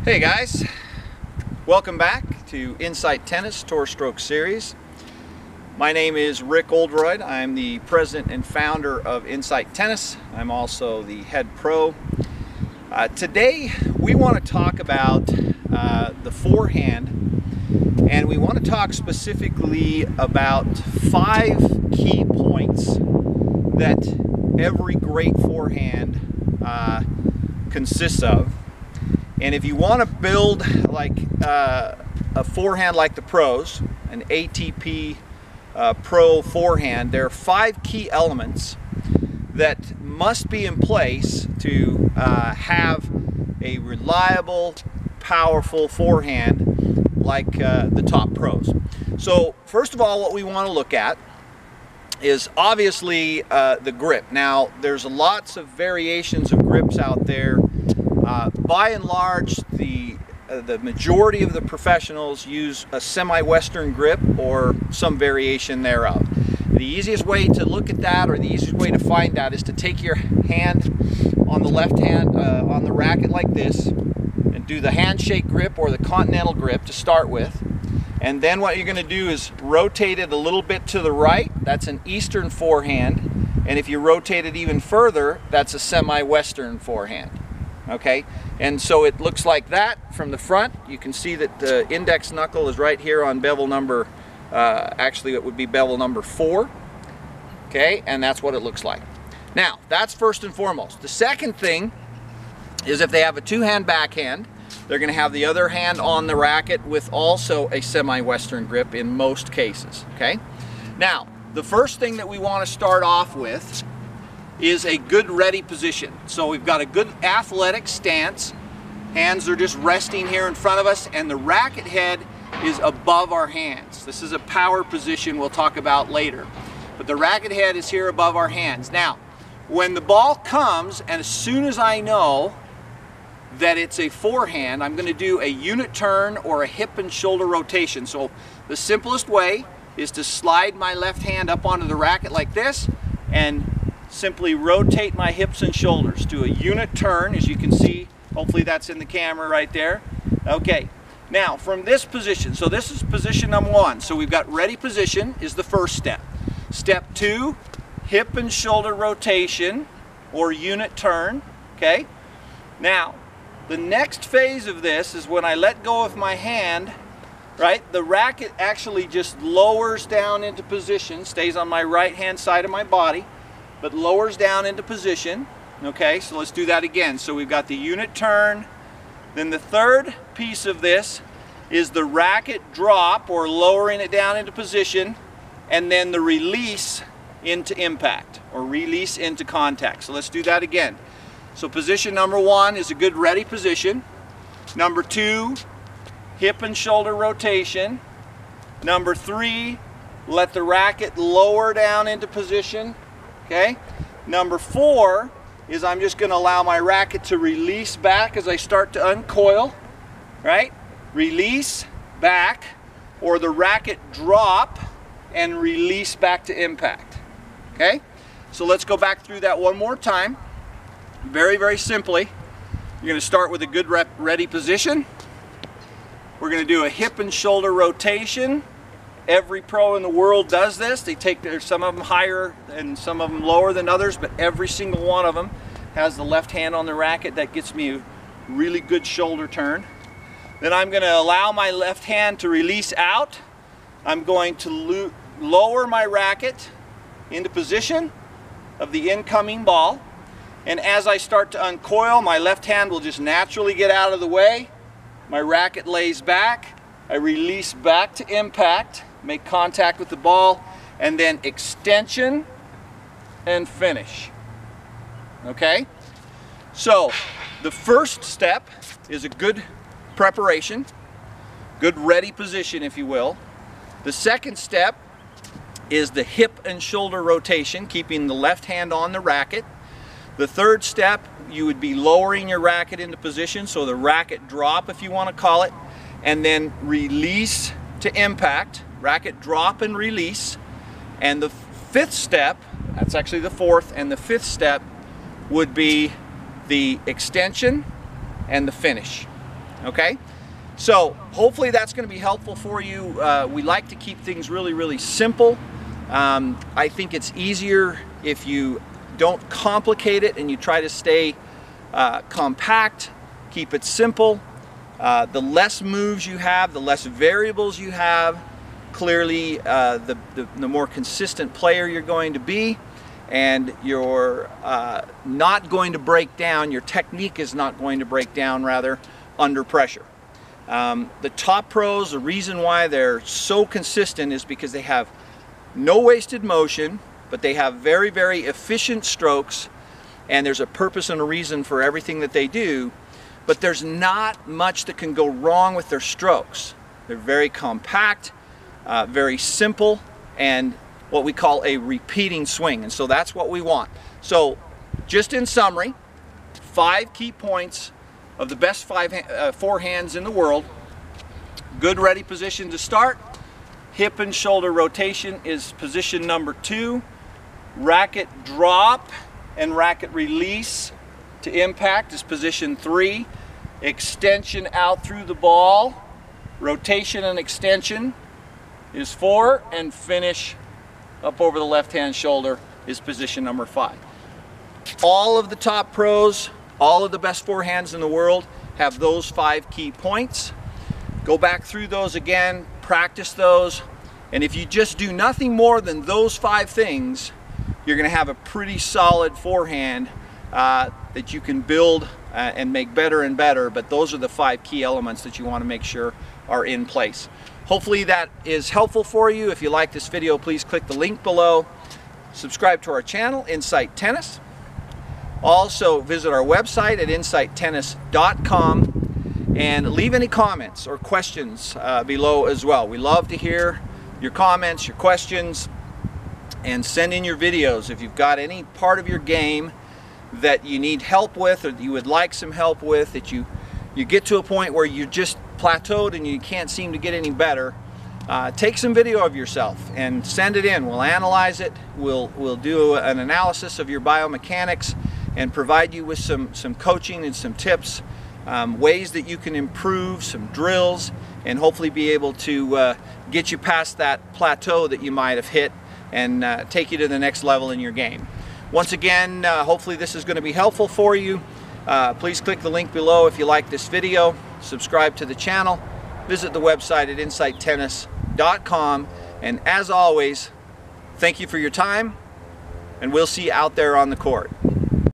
Hey guys, welcome back to Insight Tennis Tour Stroke Series. My name is Rick Oldroyd. I'm the president and founder of Insight Tennis. I'm also the head pro. Today we want to talk about the forehand, and we want to talk specifically about 5 key points that every great forehand consists of. And if you want to build like a forehand like the pros, an ATP pro forehand, there are 5 key elements that must be in place to have a reliable, powerful forehand like the top pros. So first of all, what we want to look at is obviously the grip. Now there's lots of variations of grips out there. By and large, the majority of the professionals use a semi-western grip or some variation thereof. The easiest way to look at that, or the easiest way to find that, is to take your hand on the left hand on the racket like this and do the handshake grip or the continental grip to start with. And then what you're going to do is rotate it a little bit to the right. That's an eastern forehand. And if you rotate it even further, that's a semi-western forehand. Okay, and so it looks like that from the front. You can see that the index knuckle is right here on bevel number, actually it would be bevel number 4. Okay, and that's what it looks like. Now, that's first and foremost. The second thing is if they have a 2-hand backhand, they're going to have the other hand on the racket with also a semi-western grip in most cases. Okay, now the first thing that we want to start off with is a good ready position. So we've got a good athletic stance. Hands are just resting here in front of us, and the racket head is above our hands. This is a power position we'll talk about later. But the racket head is here above our hands. Now, when the ball comes, and as soon as I know that it's a forehand, I'm going to do a unit turn or a hip and shoulder rotation. So the simplest way is to slide my left hand up onto the racket like this and simply rotate my hips and shoulders. Do a unit turn, as you can see. Hopefully that's in the camera right there. Okay, now from this position, so this is position number 1. So we've got ready position is the first step. Step 2, hip and shoulder rotation or unit turn. Okay, now the next phase of this is when I let go of my hand, right, the racket actually just lowers down into position, stays on my right hand side of my body, but lowers down into position. Okay, so let's do that again. So we've got the unit turn. Then the third piece of this is the racket drop, or lowering it down into position, and then the release into impact, or release into contact. So let's do that again. So position number 1 is a good ready position. Number 2, hip and shoulder rotation. Number 3, let the racket lower down into position. Okay. Number 4 is I'm just going to allow my racket to release back as I start to uncoil, right? Release back, or the racket drop and release back to impact. Okay? So let's go back through that one more time. Very, very simply, you're going to start with a good ready position. We're going to do a hip and shoulder rotation. Every pro in the world does this. They take some of them higher and some of them lower than others, but every single one of them has the left hand on the racket. That gets me a really good shoulder turn. Then I'm going to allow my left hand to release out. I'm going to lower my racket into position of the incoming ball. And as I start to uncoil, my left hand will just naturally get out of the way. My racket lays back. I release back to impact, make contact with the ball, and then extension and finish. Okay? So the first step is a good preparation, good ready position, if you will. The second step is the hip and shoulder rotation, keeping the left hand on the racket. The third step, you would be lowering your racket into position, so the racket drop, if you want to call it, and then release to impact, racket drop and release. And the fifth step, that's actually the fourth, and the fifth step would be the extension and the finish. Okay, so hopefully that's going to be helpful for you. We like to keep things really, really simple. I think it's easier if you don't complicate it and you try to stay compact, keep it simple. The less moves you have, the less variables you have, clearly the more consistent player you're going to be, and you're not going to break down, your technique is not going to break down, rather, under pressure. The top pros, the reason why they're so consistent is because they have no wasted motion, but they have very, very efficient strokes, and there's a purpose and a reason for everything that they do, but there's not much that can go wrong with their strokes. They're very compact, very simple, and what we call a repeating swing, and so that's what we want. So just in summary, 5 key points of the best forehands in the world. Good ready position to start. Hip and shoulder rotation is position number 2. Racket drop and racket release to impact is position 3. Extension out through the ball, rotation and extension is 4, and finish up over the left hand shoulder is position number 5. All of the top pros, all of the best forehands in the world have those 5 key points. Go back through those again, practice those, and if you just do nothing more than those 5 things, you're going to have a pretty solid forehand that you can build and make better and better, but those are the 5 key elements that you want to make sure are in place. Hopefully that is helpful for you. If you like this video, please click the link below. Subscribe to our channel, Insight Tennis. Also visit our website at insighttennis.com and leave any comments or questions below as well. We love to hear your comments, your questions, and send in your videos. If you've got any part of your game that you need help with, or that you would like some help with, that you get to a point where you just plateaued and you can't seem to get any better, take some video of yourself and send it in. We'll analyze it. We'll do an analysis of your biomechanics and provide you with some coaching and some tips, ways that you can improve, some drills, and hopefully be able to get you past that plateau that you might have hit and take you to the next level in your game. Once again, hopefully this is going to be helpful for you. Please click the link below if you like this video. Subscribe to the channel. Visit the website at insighttennis.com. And as always, thank you for your time, and we'll see you out there on the court.